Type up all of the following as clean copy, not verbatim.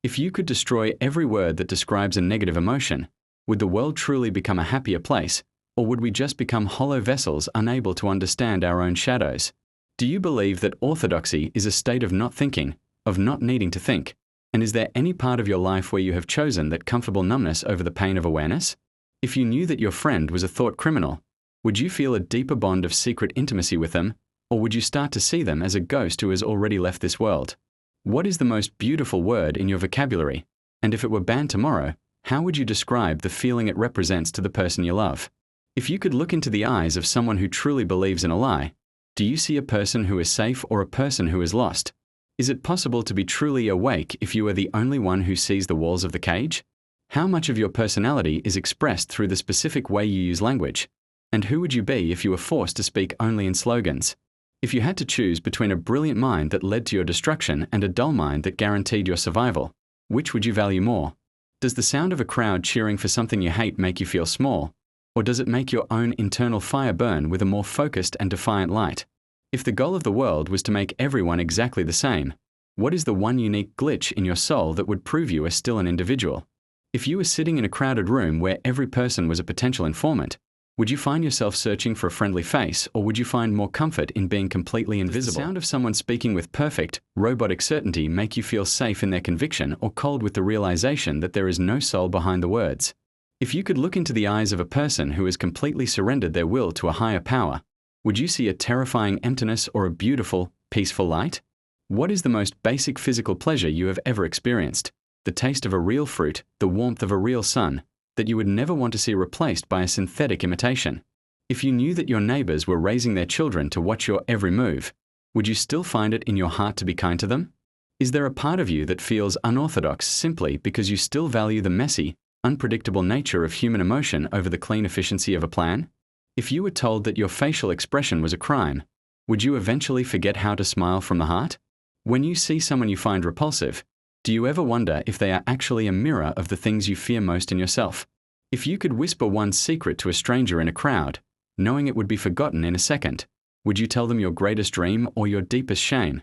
If you could destroy every word that describes a negative emotion, would the world truly become a happier place, or would we just become hollow vessels unable to understand our own shadows? Do you believe that orthodoxy is a state of not thinking, of not needing to think? And is there any part of your life where you have chosen that comfortable numbness over the pain of awareness? If you knew that your friend was a thought criminal, would you feel a deeper bond of secret intimacy with them, or would you start to see them as a ghost who has already left this world? What is the most beautiful word in your vocabulary? And if it were banned tomorrow, how would you describe the feeling it represents to the person you love? If you could look into the eyes of someone who truly believes in a lie, do you see a person who is safe or a person who is lost? Is it possible to be truly awake if you are the only one who sees the walls of the cage? How much of your personality is expressed through the specific way you use language? And who would you be if you were forced to speak only in slogans? If you had to choose between a brilliant mind that led to your destruction and a dull mind that guaranteed your survival, which would you value more? Does the sound of a crowd cheering for something you hate make you feel small? Or does it make your own internal fire burn with a more focused and defiant light? If the goal of the world was to make everyone exactly the same, what is the one unique glitch in your soul that would prove you are still an individual? If you were sitting in a crowded room where every person was a potential informant, would you find yourself searching for a friendly face, or would you find more comfort in being completely invisible? Does the sound of someone speaking with perfect, robotic certainty make you feel safe in their conviction or cold with the realization that there is no soul behind the words? If you could look into the eyes of a person who has completely surrendered their will to a higher power, would you see a terrifying emptiness or a beautiful, peaceful light? What is the most basic physical pleasure you have ever experienced? The taste of a real fruit, the warmth of a real sun, that you would never want to see replaced by a synthetic imitation. If you knew that your neighbors were raising their children to watch your every move, would you still find it in your heart to be kind to them? Is there a part of you that feels unorthodox simply because you still value the messy, unpredictable nature of human emotion over the clean efficiency of a plan? If you were told that your facial expression was a crime, would you eventually forget how to smile from the heart? When you see someone you find repulsive, do you ever wonder if they are actually a mirror of the things you fear most in yourself? If you could whisper one secret to a stranger in a crowd, knowing it would be forgotten in a second, would you tell them your greatest dream or your deepest shame?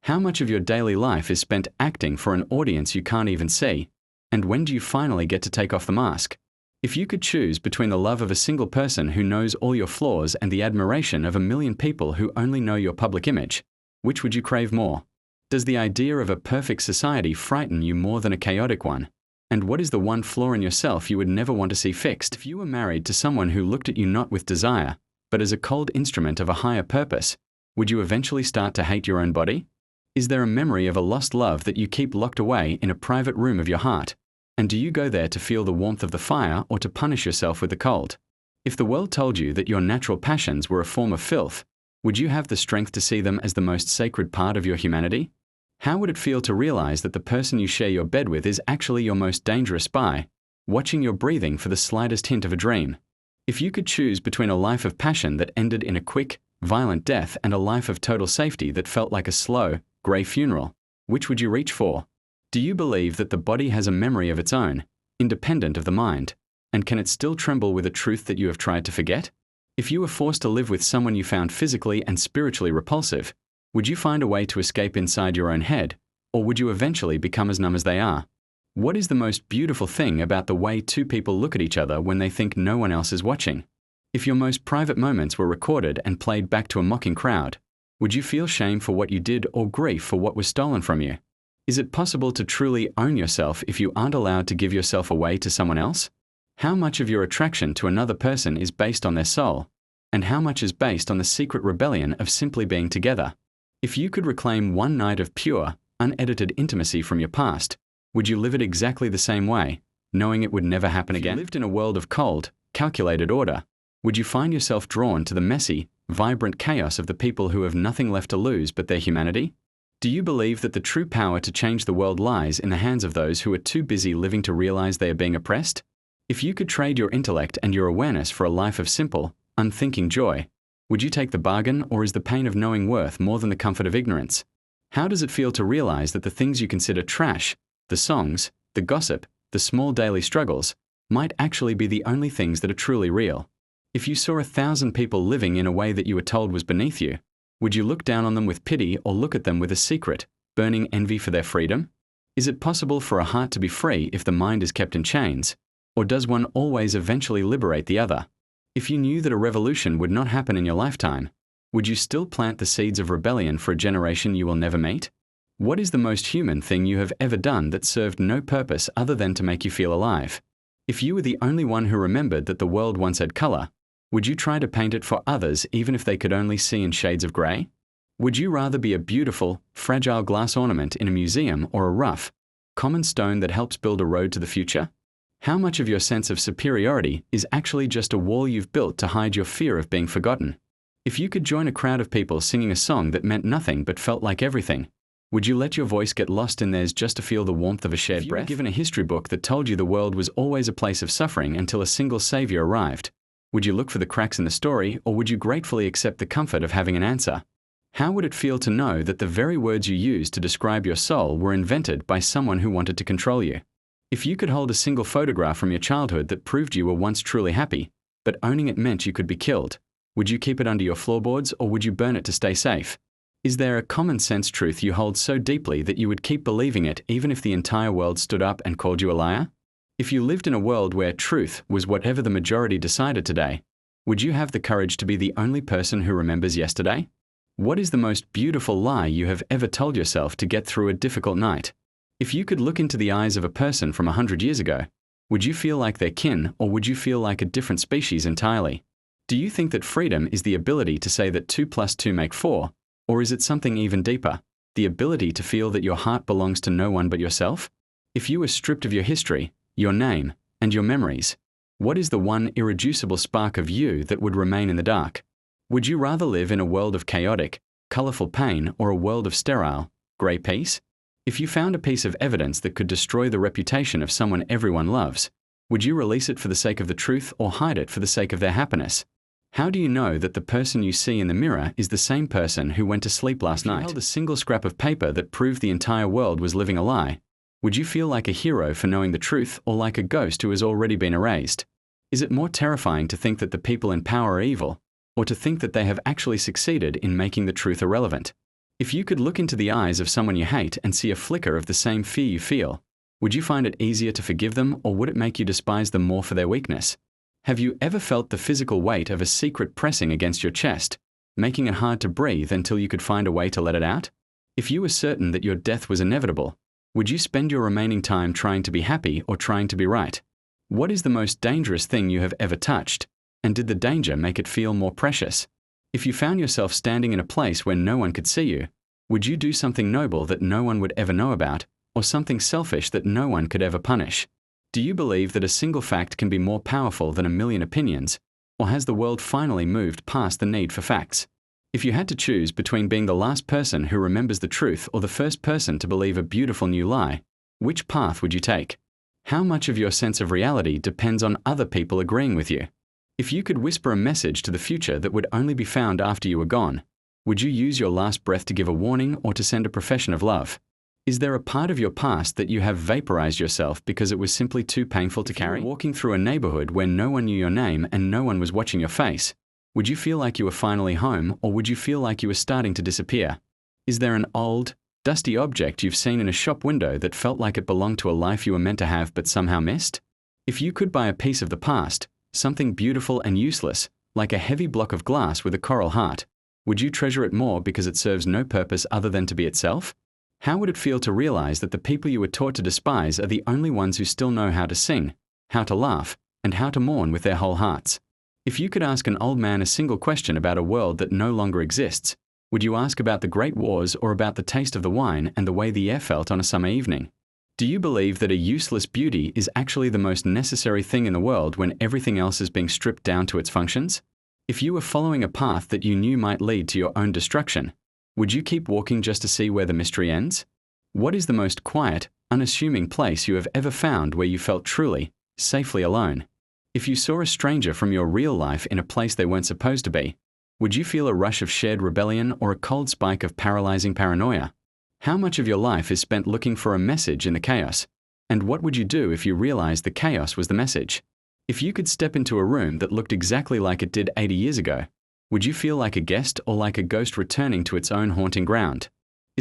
How much of your daily life is spent acting for an audience you can't even see? And when do you finally get to take off the mask? If you could choose between the love of a single person who knows all your flaws and the admiration of a million people who only know your public image, which would you crave more? Does the idea of a perfect society frighten you more than a chaotic one? And what is the one flaw in yourself you would never want to see fixed? If you were married to someone who looked at you not with desire, but as a cold instrument of a higher purpose, would you eventually start to hate your own body? Is there a memory of a lost love that you keep locked away in a private room of your heart? And do you go there to feel the warmth of the fire or to punish yourself with the cold? If the world told you that your natural passions were a form of filth, would you have the strength to see them as the most sacred part of your humanity? How would it feel to realize that the person you share your bed with is actually your most dangerous spy, watching your breathing for the slightest hint of a dream? If you could choose between a life of passion that ended in a quick, violent death and a life of total safety that felt like a slow, grey funeral, which would you reach for? Do you believe that the body has a memory of its own, independent of the mind, and can it still tremble with a truth that you have tried to forget? If you were forced to live with someone you found physically and spiritually repulsive, would you find a way to escape inside your own head, or would you eventually become as numb as they are? What is the most beautiful thing about the way two people look at each other when they think no one else is watching? If your most private moments were recorded and played back to a mocking crowd, would you feel shame for what you did or grief for what was stolen from you? Is it possible to truly own yourself if you aren't allowed to give yourself away to someone else? How much of your attraction to another person is based on their soul, and how much is based on the secret rebellion of simply being together? If you could reclaim one night of pure, unedited intimacy from your past, would you live it exactly the same way, knowing it would never happen again? If you lived in a world of cold, calculated order, would you find yourself drawn to the messy, vibrant chaos of the people who have nothing left to lose but their humanity? Do you believe that the true power to change the world lies in the hands of those who are too busy living to realize they are being oppressed? If you could trade your intellect and your awareness for a life of simple, unthinking joy, would you take the bargain, or is the pain of knowing worth more than the comfort of ignorance? How does it feel to realize that the things you consider trash, the songs, the gossip, the small daily struggles, might actually be the only things that are truly real? If you saw 1,000 people living in a way that you were told was beneath you, would you look down on them with pity or look at them with a secret, burning envy for their freedom? Is it possible for a heart to be free if the mind is kept in chains? Or does one always eventually liberate the other? If you knew that a revolution would not happen in your lifetime, would you still plant the seeds of rebellion for a generation you will never meet? What is the most human thing you have ever done that served no purpose other than to make you feel alive? If you were the only one who remembered that the world once had color, would you try to paint it for others even if they could only see in shades of gray? Would you rather be a beautiful, fragile glass ornament in a museum or a rough, common stone that helps build a road to the future? How much of your sense of superiority is actually just a wall you've built to hide your fear of being forgotten? If you could join a crowd of people singing a song that meant nothing but felt like everything, would you let your voice get lost in theirs just to feel the warmth of a shared breath? If you were given a history book that told you the world was always a place of suffering until a single savior arrived, would you look for the cracks in the story, or would you gratefully accept the comfort of having an answer? How would it feel to know that the very words you used to describe your soul were invented by someone who wanted to control you? If you could hold a single photograph from your childhood that proved you were once truly happy, but owning it meant you could be killed, would you keep it under your floorboards or would you burn it to stay safe? Is there a common sense truth you hold so deeply that you would keep believing it even if the entire world stood up and called you a liar? If you lived in a world where truth was whatever the majority decided today, would you have the courage to be the only person who remembers yesterday? What is the most beautiful lie you have ever told yourself to get through a difficult night? If you could look into the eyes of a person from 100 years ago, would you feel like their kin or would you feel like a different species entirely? Do you think that freedom is the ability to say that 2 + 2 make 4, or is it something even deeper, the ability to feel that your heart belongs to no one but yourself? If you were stripped of your history, your name, and your memories, what is the one irreducible spark of you that would remain in the dark? Would you rather live in a world of chaotic, colorful pain or a world of sterile, gray peace? If you found a piece of evidence that could destroy the reputation of someone everyone loves, would you release it for the sake of the truth or hide it for the sake of their happiness? How do you know that the person you see in the mirror is the same person who went to sleep last night? If you held a single scrap of paper that proved the entire world was living a lie, would you feel like a hero for knowing the truth or like a ghost who has already been erased? Is it more terrifying to think that the people in power are evil, or to think that they have actually succeeded in making the truth irrelevant? If you could look into the eyes of someone you hate and see a flicker of the same fear you feel, would you find it easier to forgive them or would it make you despise them more for their weakness? Have you ever felt the physical weight of a secret pressing against your chest, making it hard to breathe until you could find a way to let it out? If you were certain that your death was inevitable, would you spend your remaining time trying to be happy or trying to be right? What is the most dangerous thing you have ever touched? And did the danger make it feel more precious? If you found yourself standing in a place where no one could see you, would you do something noble that no one would ever know about, or something selfish that no one could ever punish? Do you believe that a single fact can be more powerful than a million opinions, or has the world finally moved past the need for facts? If you had to choose between being the last person who remembers the truth or the first person to believe a beautiful new lie, which path would you take? How much of your sense of reality depends on other people agreeing with you? If you could whisper a message to the future that would only be found after you were gone, would you use your last breath to give a warning or to send a profession of love? Is there a part of your past that you have vaporized yourself because it was simply too painful to carry? If you were walking through a neighborhood where no one knew your name and no one was watching your face, would you feel like you were finally home or would you feel like you were starting to disappear? Is there an old, dusty object you've seen in a shop window that felt like it belonged to a life you were meant to have but somehow missed? If you could buy a piece of the past, something beautiful and useless, like a heavy block of glass with a coral heart, would you treasure it more because it serves no purpose other than to be itself? How would it feel to realize that the people you were taught to despise are the only ones who still know how to sing, how to laugh, and how to mourn with their whole hearts? If you could ask an old man a single question about a world that no longer exists, would you ask about the great wars or about the taste of the wine and the way the air felt on a summer evening? Do you believe that a useless beauty is actually the most necessary thing in the world when everything else is being stripped down to its functions? If you were following a path that you knew might lead to your own destruction, would you keep walking just to see where the mystery ends? What is the most quiet, unassuming place you have ever found where you felt truly, safely alone? If you saw a stranger from your real life in a place they weren't supposed to be, would you feel a rush of shared rebellion or a cold spike of paralyzing paranoia? How much of your life is spent looking for a message in the chaos? And what would you do if you realized the chaos was the message? If you could step into a room that looked exactly like it did 80 years ago, would you feel like a guest or like a ghost returning to its own haunting ground?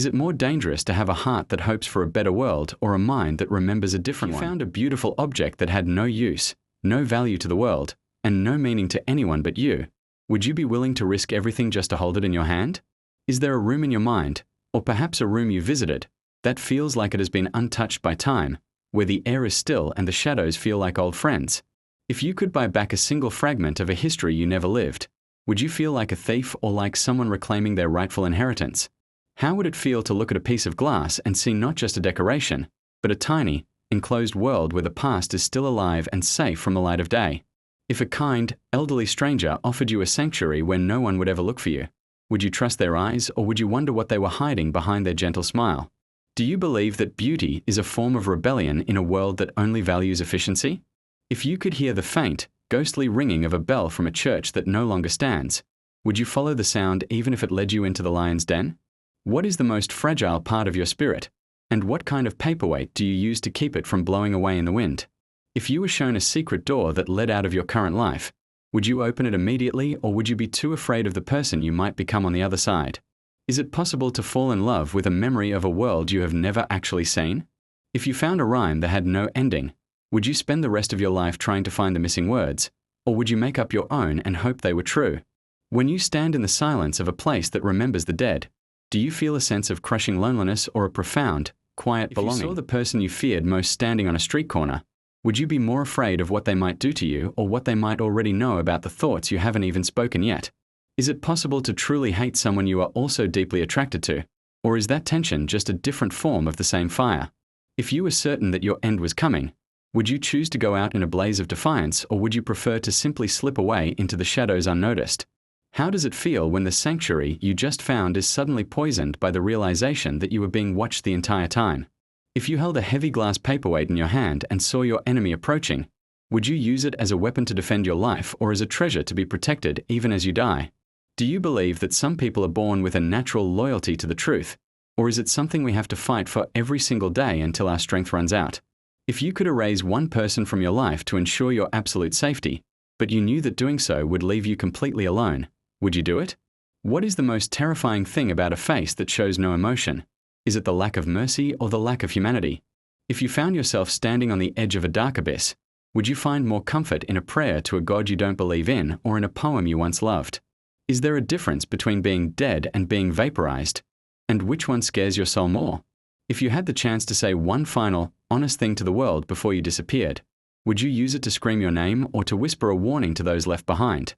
Is it more dangerous to have a heart that hopes for a better world or a mind that remembers a different one? If you found a beautiful object that had no use, no value to the world, and no meaning to anyone but you, would you be willing to risk everything just to hold it in your hand? Is there a room in your mind, or perhaps a room you visited, that feels like it has been untouched by time, where the air is still and the shadows feel like old friends? If you could buy back a single fragment of a history you never lived, would you feel like a thief or like someone reclaiming their rightful inheritance? How would it feel to look at a piece of glass and see not just a decoration, but a tiny, enclosed world where the past is still alive and safe from the light of day? If a kind, elderly stranger offered you a sanctuary where no one would ever look for you, would you trust their eyes, or would you wonder what they were hiding behind their gentle smile? Do you believe that beauty is a form of rebellion in a world that only values efficiency? If you could hear the faint, ghostly ringing of a bell from a church that no longer stands, would you follow the sound even if it led you into the lion's den? What is the most fragile part of your spirit, and what kind of paperweight do you use to keep it from blowing away in the wind? If you were shown a secret door that led out of your current life, would you open it immediately, or would you be too afraid of the person you might become on the other side? Is it possible to fall in love with a memory of a world you have never actually seen? If you found a rhyme that had no ending, would you spend the rest of your life trying to find the missing words, or would you make up your own and hope they were true? When you stand in the silence of a place that remembers the dead, do you feel a sense of crushing loneliness or a profound, quiet belonging? If you saw the person you feared most standing on a street corner, would you be more afraid of what they might do to you or what they might already know about the thoughts you haven't even spoken yet? Is it possible to truly hate someone you are also deeply attracted to, or is that tension just a different form of the same fire? If you were certain that your end was coming, would you choose to go out in a blaze of defiance, or would you prefer to simply slip away into the shadows unnoticed? How does it feel when the sanctuary you just found is suddenly poisoned by the realization that you were being watched the entire time? If you held a heavy glass paperweight in your hand and saw your enemy approaching, would you use it as a weapon to defend your life or as a treasure to be protected even as you die? Do you believe that some people are born with a natural loyalty to the truth, or is it something we have to fight for every single day until our strength runs out? If you could erase one person from your life to ensure your absolute safety, but you knew that doing so would leave you completely alone, would you do it? What is the most terrifying thing about a face that shows no emotion? Is it the lack of mercy or the lack of humanity? If you found yourself standing on the edge of a dark abyss, would you find more comfort in a prayer to a God you don't believe in or in a poem you once loved? Is there a difference between being dead and being vaporized? And which one scares your soul more? If you had the chance to say one final, honest thing to the world before you disappeared, would you use it to scream your name or to whisper a warning to those left behind?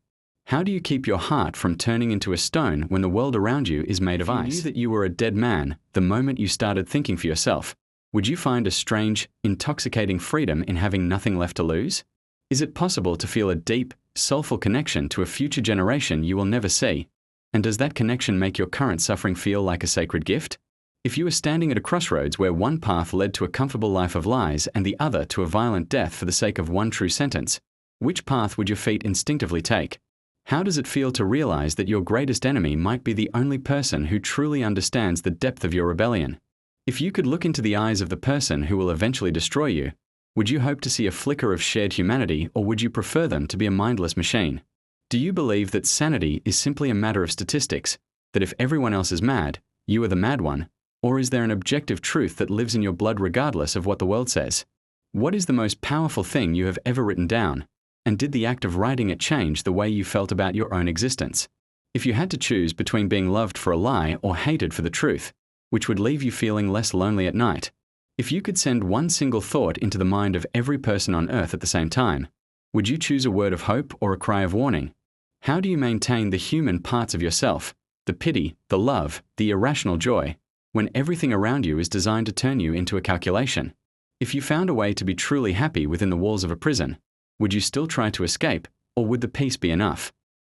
How do you keep your heart from turning into a stone when the world around you is made of ice? If you knew that you were a dead man the moment you started thinking for yourself, would you find a strange, intoxicating freedom in having nothing left to lose? Is it possible to feel a deep, soulful connection to a future generation you will never see? And does that connection make your current suffering feel like a sacred gift? If you were standing at a crossroads where one path led to a comfortable life of lies and the other to a violent death for the sake of one true sentence, which path would your feet instinctively take? How does it feel to realize that your greatest enemy might be the only person who truly understands the depth of your rebellion? If you could look into the eyes of the person who will eventually destroy you, would you hope to see a flicker of shared humanity, or would you prefer them to be a mindless machine? Do you believe that sanity is simply a matter of statistics, that if everyone else is mad, you are the mad one, or is there an objective truth that lives in your blood regardless of what the world says? What is the most powerful thing you have ever written down? And did the act of writing it change the way you felt about your own existence? If you had to choose between being loved for a lie or hated for the truth, which would leave you feeling less lonely at night? If you could send one single thought into the mind of every person on earth at the same time, would you choose a word of hope or a cry of warning? How do you maintain the human parts of yourself, the pity, the love, the irrational joy, when everything around you is designed to turn you into a calculation? If you found a way to be truly happy within the walls of a prison, would you still try to escape, or would the peace be enough?